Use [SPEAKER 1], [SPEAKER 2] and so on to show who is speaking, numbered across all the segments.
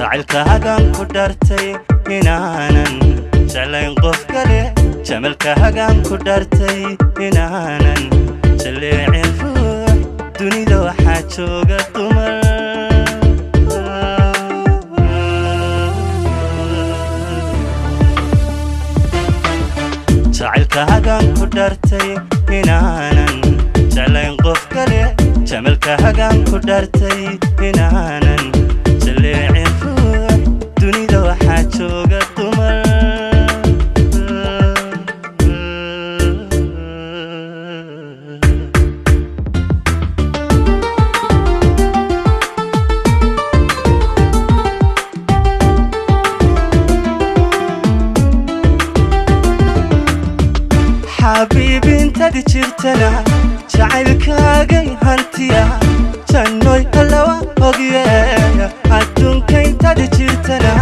[SPEAKER 1] jacaylkagan ku dhartay inaanan jeclayn qof kale jacaylkagan ku dhartay inaanan jeclayn ruux dunida waxaa jooga dumar jacaylkagan ku dhartay inaanan jeclayn qof kale jacaylkagan ku dhartay inaanan jeclayn ruux dunida waxaa jooga dumar حبيبي انت دي جرتنا jacaylkagan hantiya tannoy halawa ogiya adduunka inta di jirtana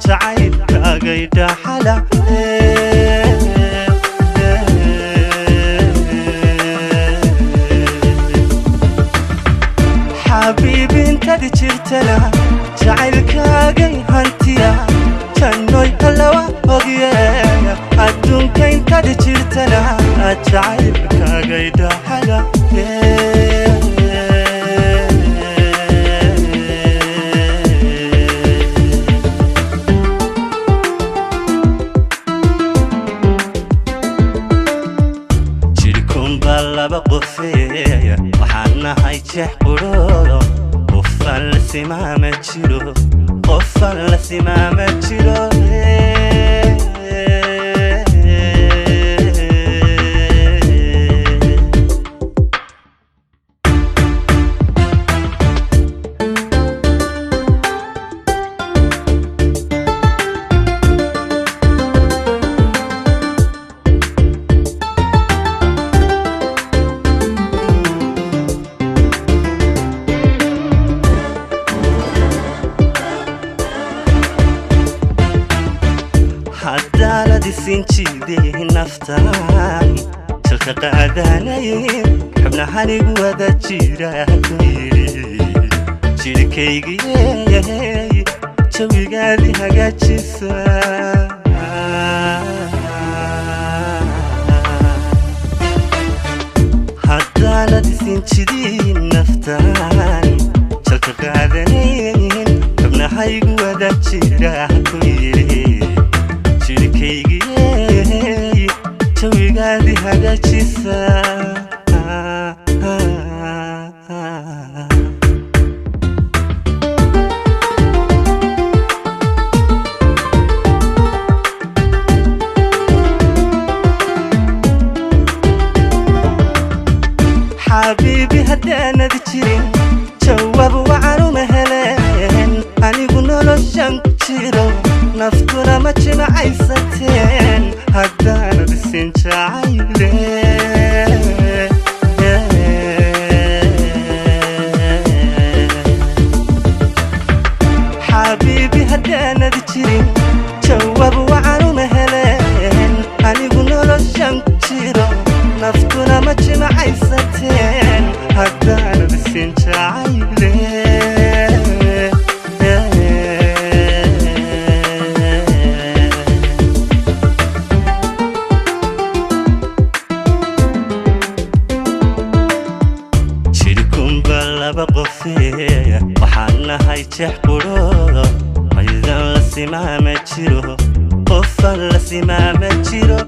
[SPEAKER 1] jacaylkagay dhaxala حبيبي انت دي جرتنا jacaylkagan hantiya tannoy halawa ogiya adduunka inta di jirtana jacaylkagay dhaxala jirkum balaba qofeeya waxaan nahay jeex quroodo qofan la simaama jiro qofan la simaama jiro hadaaladi sinjiidii naftaan jalka qaadanayn xubnahanigu wada jira ku yidhi jirkaygiyey jawigaadii hagaajisa hadaaladi sinjidii naftaan jalka qaadanayn xubnahanigu wada jira ku yidhi jirkaygiyey jawigaadii hagaajisa حبيبي هدانا دي jirin jawaab wacan uma heleen anigu noloshan jiro naftuna ma jimacaysateen haddaana dhisin jacayle حبيبي haddaana di jirin jawaab wacan uma heleen anigu noloshan jiro naftuna ma jimacaysateen haddaana dhisin jacayle waxaan nahay jeex quroodo aydan la simaama jiro qofan la simaama jiro